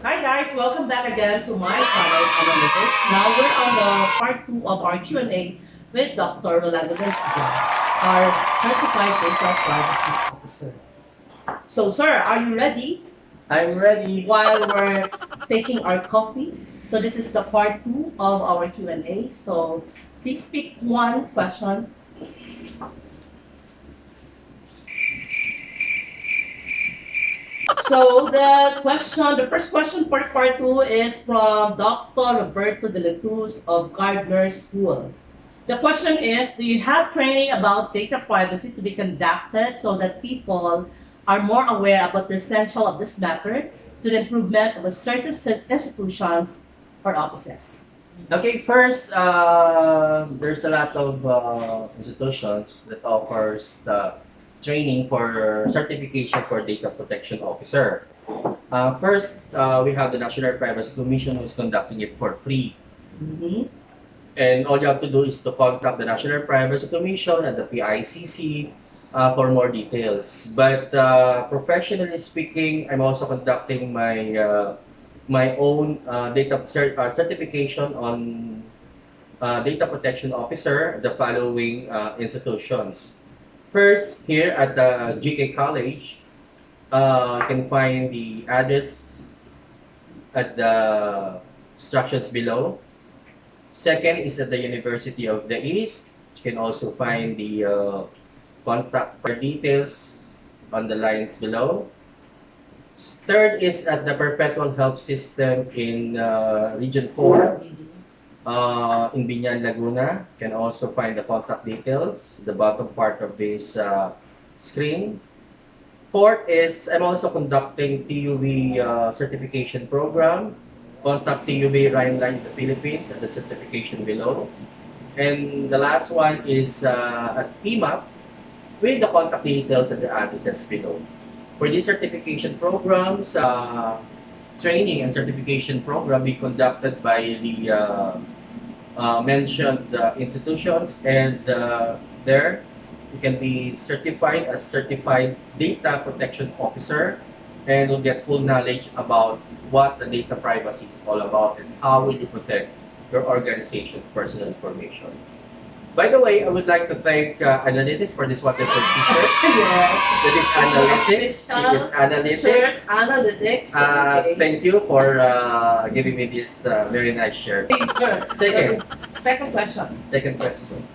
Hi guys, welcome back again to my channel Analytics. Now we're on the part 2 of our Q&A with Dr. Rolando, our Certified Data Privacy Officer. So sir, are you ready? I'm ready. While we're taking our coffee. So this is the part 2 of our Q&A. So please pick one question. So the first question for part 2 is from Dr. Roberto de la Cruz of Gardner School. The question is, do you have training about data privacy to be conducted so that people are more aware about the essential of this matter to the improvement of a certain institutions or offices? Okay, first, there's a lot of institutions that offers training for certification for data protection officer. First, we have the National Privacy Commission who is conducting it for free. Mhm. And all you have to do is to contact the National Privacy Commission and the PICC for more details. But professionally speaking, I'm also conducting my own certification on data protection officer, the following institutions. First, here at the GK College, you can find the address at the instructions below. Second is at the University of the East. You can also find the contact details on the lines below. Third is at the Perpetual Health System in Region 4 in Binyan, Laguna. You can also find the contact details, the bottom part of this screen. Fourth is I'm also conducting TUV certification program. Contact TUV Rhineland in the Philippines at the certification below. And the last one is at PMAP with the contact details and the addresses below. For these certification programs, training and certification program be conducted by the mentioned institutions, and there you can be certified as certified data protection officer, and will get full knowledge about what the data privacy is all about and how will you protect your organization's personal information. By the way, I would like to thank Analytics for this wonderful t-shirt. Yes. That is Analytics. She is Analytics. Shirt, Analytics. Okay. Thank you for giving me this very nice shirt. Okay, sir. Second question. Second question.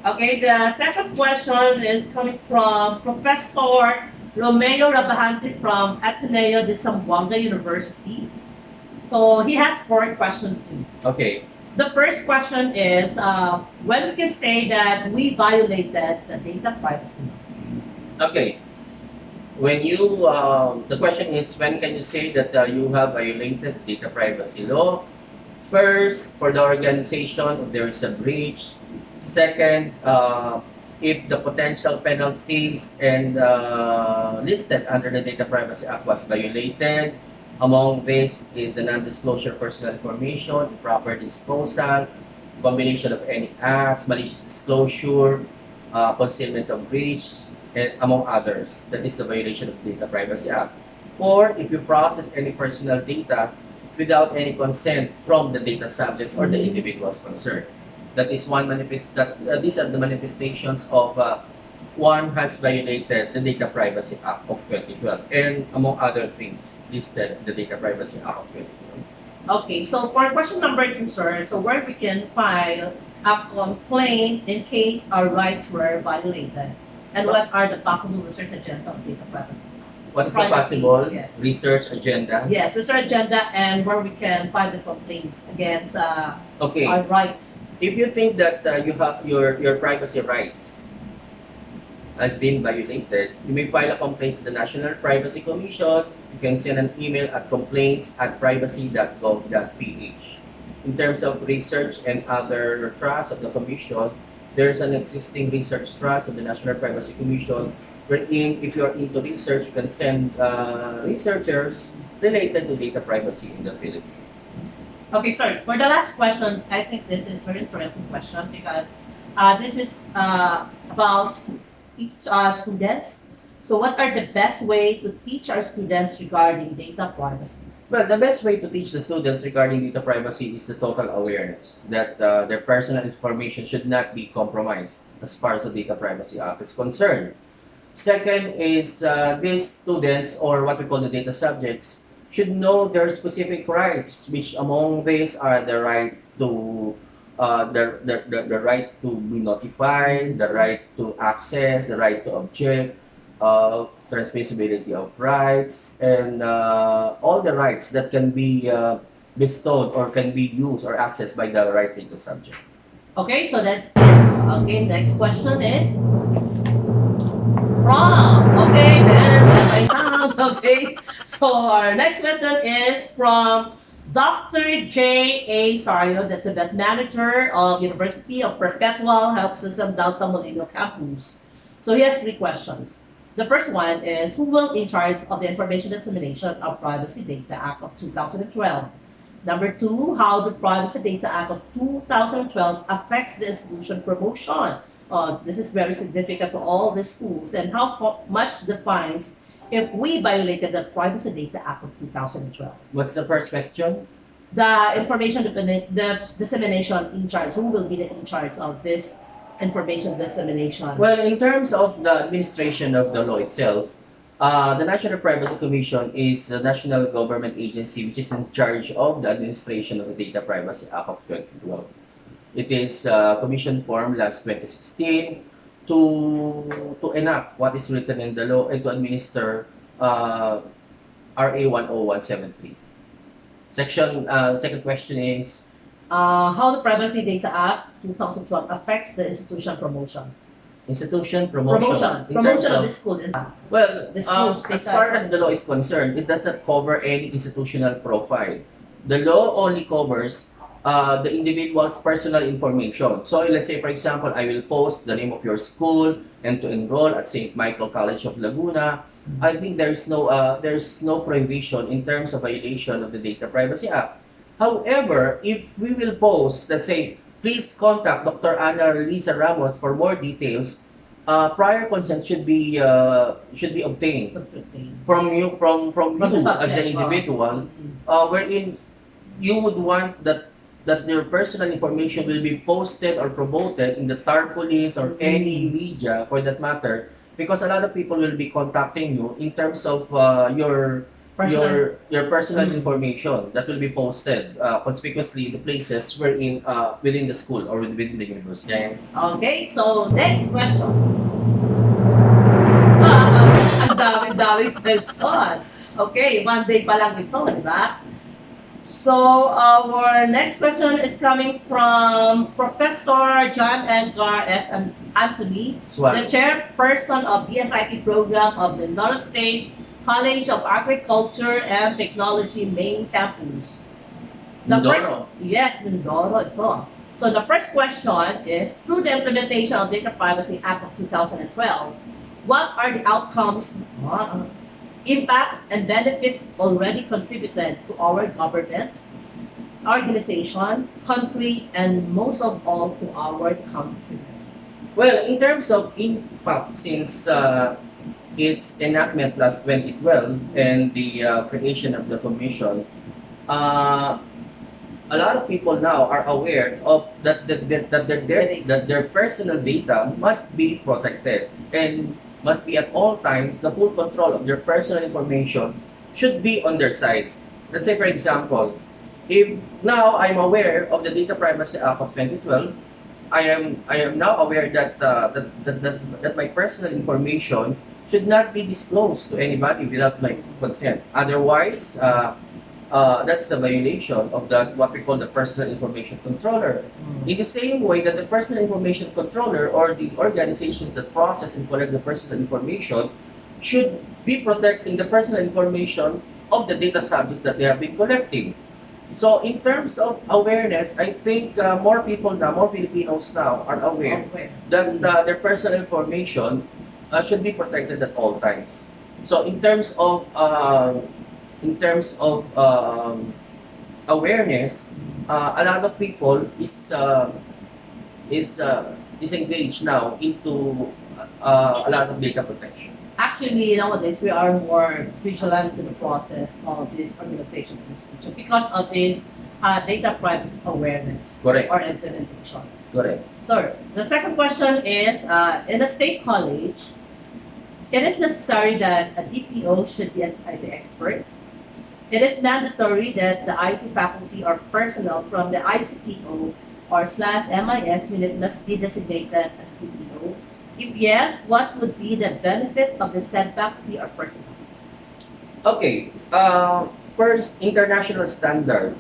Okay, the second question is coming from Professor Romeo Rabahante from Ateneo de Zamboanga University. So he has 4 questions too. Okay. The first question is, when we can say that we violated the data privacy law? Okay. When you, the question is, when can you say that you have violated data privacy law? First, for the organization, if there is a breach. Second, if the potential penalties and listed under the Data Privacy Act was violated. Among this is the non-disclosure of personal information, improper disposal, combination of any acts, malicious disclosure, concealment of breach, and among others. That is the violation of the Data Privacy Act. Or if you process any personal data without any consent from the data subjects or the individuals concerned. That is one these are the manifestations of one has violated the Data Privacy Act of 2012, and among other things listed the Data Privacy Act of 2012. Okay, so for question number 2, sir, so where we can file a complaint in case our rights were violated, and what are the possible research agenda of data privacy? What's the Privacy, possible yes. research agenda? Yes, research agenda, and where we can file the complaints against Okay. our rights. If you think that you have your privacy rights has been violated, you may file a complaint to the National Privacy Commission. You can send an email at complaints@privacy.gov.ph. In terms of research and other trusts of the Commission, there's an existing research trust of the National Privacy Commission wherein if you're into research, you can send researchers related to data privacy in the Philippines. Okay, sorry. For the last question, I think this is very interesting question because this is about students. So what are the best way to teach our students regarding data privacy? Well, the best way to teach the students regarding data privacy is the total awareness that their personal information should not be compromised as far as the Data Privacy Act is concerned. Second is these students, or what we call the data subjects, should know their specific rights, which among these are the right to the right to be notified, the right to access, the right to object, transmissibility of rights, and all the rights that can be bestowed or can be used or accessed by the right data subject. Okay, so that's it. Okay, next question is from. Okay, then my sound. Okay, so our next question is from Dr. J. A. Sario, the Tibet manager of University of Perpetual Health System Delta Molino campus. So he has three questions. The first one is, who will in charge of the Information Dissemination of Privacy Data Act of 2012? Number two, how the Privacy Data Act of 2012 affects the institution promotion. This is very significant to all the schools, and how much defines if we violated the Privacy Data Act of 2012. What's the first question? The the dissemination in charge, who will be the in charge of this information dissemination? Well, in terms of the administration of the law itself, the National Privacy Commission is a national government agency which is in charge of the administration of the Data Privacy Act of 2012. It is commission formed last 2016 to enact what is written in the law and to administer RA 10173. Second question is, how the Privacy Data Act 2012 affects the institution promotion. institution promotion. In terms Promotion of of, the school. well, The schools, as far as the law is concerned, it does not cover any institutional profile. The law only covers the individual's personal information. So let's say, for example, I will post the name of your school and to enroll at St. Michael College of Laguna. I think there's no prohibition in terms of violation of the Data Privacy Act. However, if we will post, let's say, please contact Dr. Ana Lisa Ramos for more details, prior consent should be obtained from you From the as subject, the individual, wherein you would want that their personal information will be posted or promoted in the tarpaulins or any media for that matter, because a lot of people will be contacting you in terms of your personal information that will be posted conspicuously in the places wherein within the school or within the university. Yeah. Okay, so next question. Ang dami-dami question. Okay, one day pa lang ito, di ba? So our next question is coming from Professor John Edgar S. Anthony, Swan. the chairperson of BSIT program of Mindoro State College of Agriculture and Technology main campus. Mindoro. Yes, Mindoro ito. So the first question is, through the implementation of Data Privacy Act of 2012, what are the outcomes, impacts, and benefits already contributed to our government, organization, country, and most of all to our country? Well, in terms of impact, since its enactment last 2012 and the creation of the commission, a lot of people now are aware of that their personal data must be protected and must be at all times the full control of their personal information should be on their side. Let's say, for example, if now I'm aware of the Data Privacy Act of 2012, I am now aware that that my personal information should not be disclosed to anybody without my consent. Otherwise, that's a violation of what we call the personal information controller. In the same way that the personal information controller or the organizations that process and collect the personal information should be protecting the personal information of the data subjects that they have been collecting. So in terms of awareness, I think more people now, more Filipinos now are aware that their personal information should be protected at all times. So in terms of awareness, a lot of people is engaged now into a lot of data protection. Actually, nowadays we are more vigilant to the process of this organization institution because of this data privacy awareness Correct. or implementation. Correct. So the second question is, in a state college, it is necessary that a DPO should be an IT expert. It is mandatory that the IT faculty or personnel from the ICTO or slash MIS unit must be designated as DPO. If yes, what would be the benefit of the said faculty or personnel? Okay. First, international standard.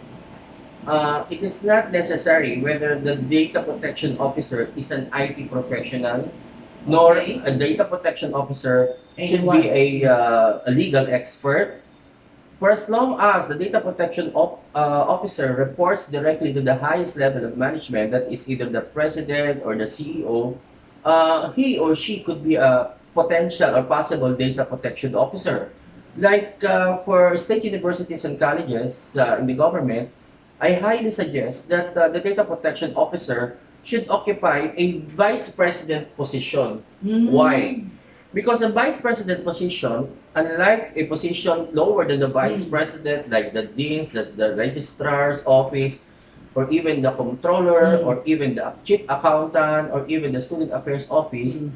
It is not necessary whether the data protection officer is an IT professional, nor Okay. a data protection officer should Anyone. be a legal expert. For as long as the data protection officer reports directly to the highest level of management, that is either the president or the CEO, he or she could be a potential or possible data protection officer. Like for state universities and colleges in the government, I highly suggest that the data protection officer should occupy a vice president position. Why? Because a vice president position, unlike a position lower than the vice president, like the deans, the registrar's office, or even the controller, or even the chief accountant, or even the student affairs office,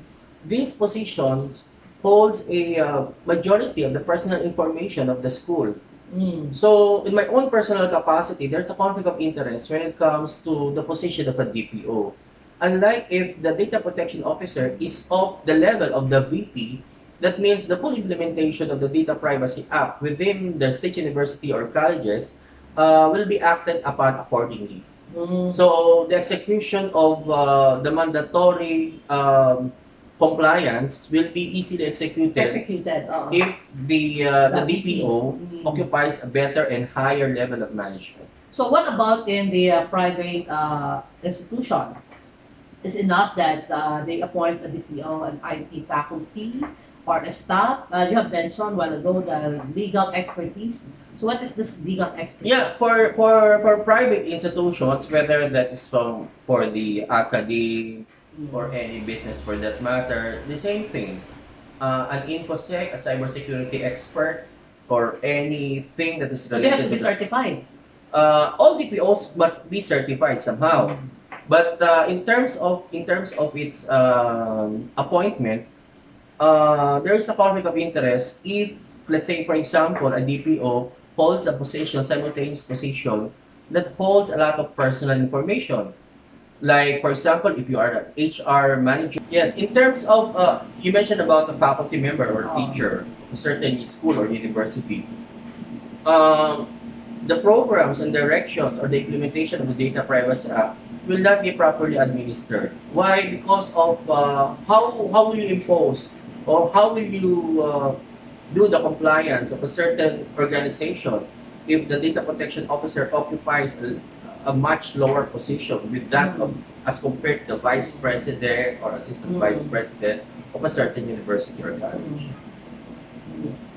these positions holds a majority of the personal information of the school. So, in my own personal capacity, there's a conflict of interest when it comes to the position of a DPO. Unlike if the data protection officer is of the level of the VP, that means the full implementation of the Data Privacy Act within the state university or colleges will be acted upon accordingly. So, the execution of the mandatory compliance will be easily executed if the DPO occupies a better and higher level of management. So what about in the private institution? Is enough that they appoint a DPO, an IT faculty, or a staff? You have mentioned a while ago the legal expertise. So what is this legal expertise? Yeah, for private institutions, whether that is for the academy or any business for that matter, the same thing. An infosec, a cybersecurity expert, or anything that is So they have related to be certified. all DPOs must be certified somehow. But in terms of its appointment, there is a conflict of interest if, let's say, for example, a DPO holds a position, simultaneous position that holds a lot of personal information. Like, for example, if you are an HR manager. Yes, in terms of, you mentioned about a faculty member or a teacher of a certain school or university. The programs and directions or the implementation of the Data Privacy Act will not be properly administered. Why? Because of how will you impose or how will you do the compliance of a certain organization if the data protection officer occupies a much lower position with that of, as compared to the vice president or assistant vice president of a certain university or college.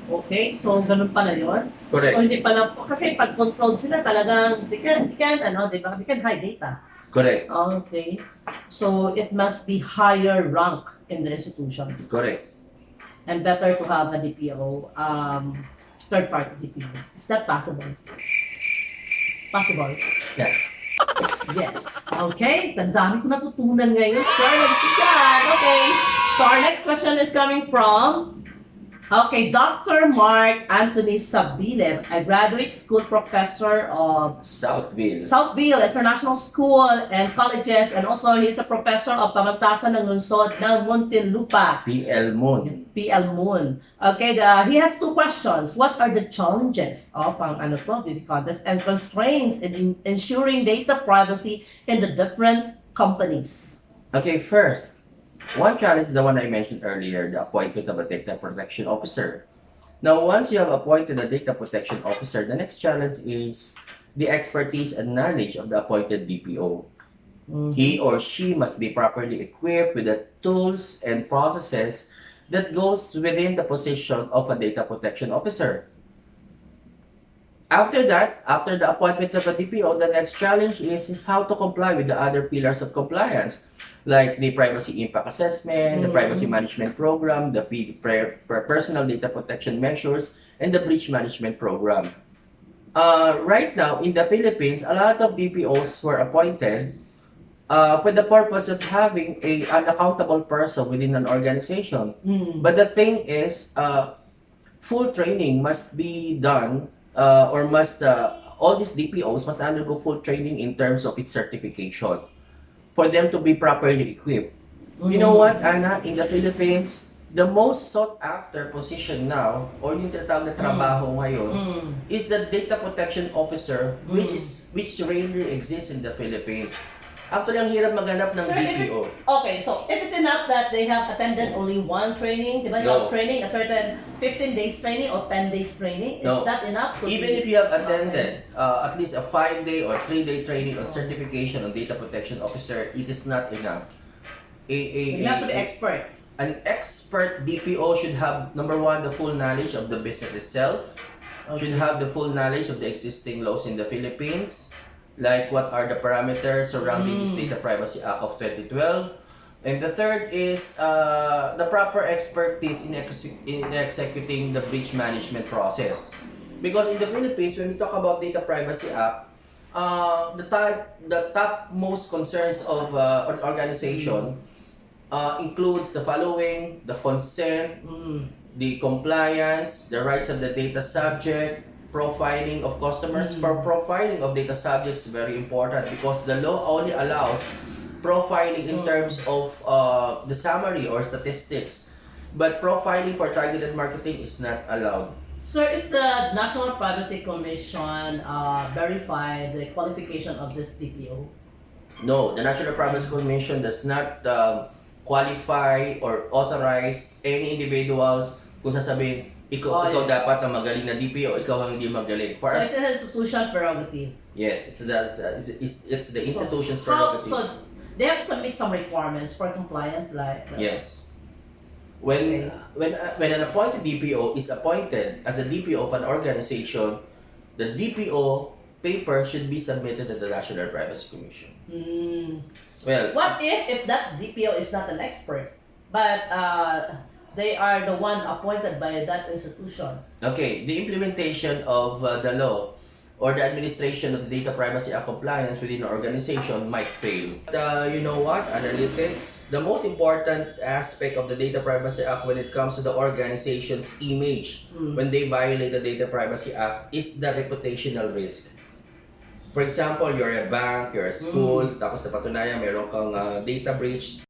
Okay, so ganun pala yun? Correct. So hindi pala, kasi pag controlled sila talagang, they can hide data. Correct. Okay. So it must be higher rank in the institution. Correct. And better to have a DPO, third party DPO. Is that possible? Possible? Yeah. Yes. Okay. Ang dami ko natutunan ngayon. Sir, Lansigan. Okay. So our next question is coming from Dr. Mark Anthony Sabile, a graduate school professor of Southville International School and Colleges, and also he's a professor of Pamantasan ng Lungsod ng Muntinlupa. PL Moon. Okay, he has two questions. What are the challenges of beauty contest and constraints in ensuring data privacy in the different companies? Okay, first, one challenge is the one I mentioned earlier, the appointment of a data protection officer. Now, once you have appointed a data protection officer, the next challenge is the expertise and knowledge of the appointed DPO. He or she must be properly equipped with the tools and processes that goes within the position of a data protection officer. After that, after the appointment of a DPO, the next challenge is how to comply with the other pillars of compliance, like the privacy impact assessment, the privacy management program, the personal data protection measures, and the breach management program. Right now, in the Philippines, a lot of DPOs were appointed for the purpose of having an accountable person within an organization. But the thing is, full training must be done, or must all these DPOs must undergo full training in terms of its certification for them to be properly equipped. You know what, Anna, in the Philippines, the most sought after position now, or yung tinatawag na trabaho ngayon, is the data protection officer, which rarely exists in the Philippines. Actually, ang hirap maghanap ng Sir, DPO. Okay, so it is enough that they have attended only one training? Diba you have training, a certain 15 days training or 10 days training? Is that enough? Even if you have attended at least a 5-day or 3-day training or certification on data protection officer, it is not enough. So you have to be expert. An expert DPO should have, number one, the full knowledge of the business itself, should have the full knowledge of the existing laws in the Philippines, like what are the parameters surrounding this Data Privacy Act of 2012. And the third is the proper expertise in executing the breach management process. Because in the Philippines, when we talk about Data Privacy Act, the top most concerns of an organization includes the following: the consent, the compliance, the rights of the data subject, profiling of customers. For profiling of data subjects is very important because the law only allows profiling in terms of the summary or statistics, but profiling for targeted marketing is not allowed. Sir, is the National Privacy Commission verify the qualification of this DPO? No, the National Privacy Commission does not qualify or authorize any individuals kung sasabihin, ikaw dapat na magaling na DPO, ikaw ang hindi magaling. So it's an institution prerogative? Yes, it's the institution's prerogative. So they have to submit some requirements for compliant, like? Yes. When an appointed DPO is appointed as a DPO of an organization, the DPO paper should be submitted to the National Privacy Commission. Well, what if that DPO is not an expert, but they are the one appointed by that institution? Okay, the implementation of the law or the administration of the Data Privacy Act compliance within an organization might fail. You know what? Analytics. The most important aspect of the Data Privacy Act when it comes to the organization's image when they violate the Data Privacy Act is the reputational risk. For example, you're a bank, you're a school, tapos napatunayan meron kang data breach.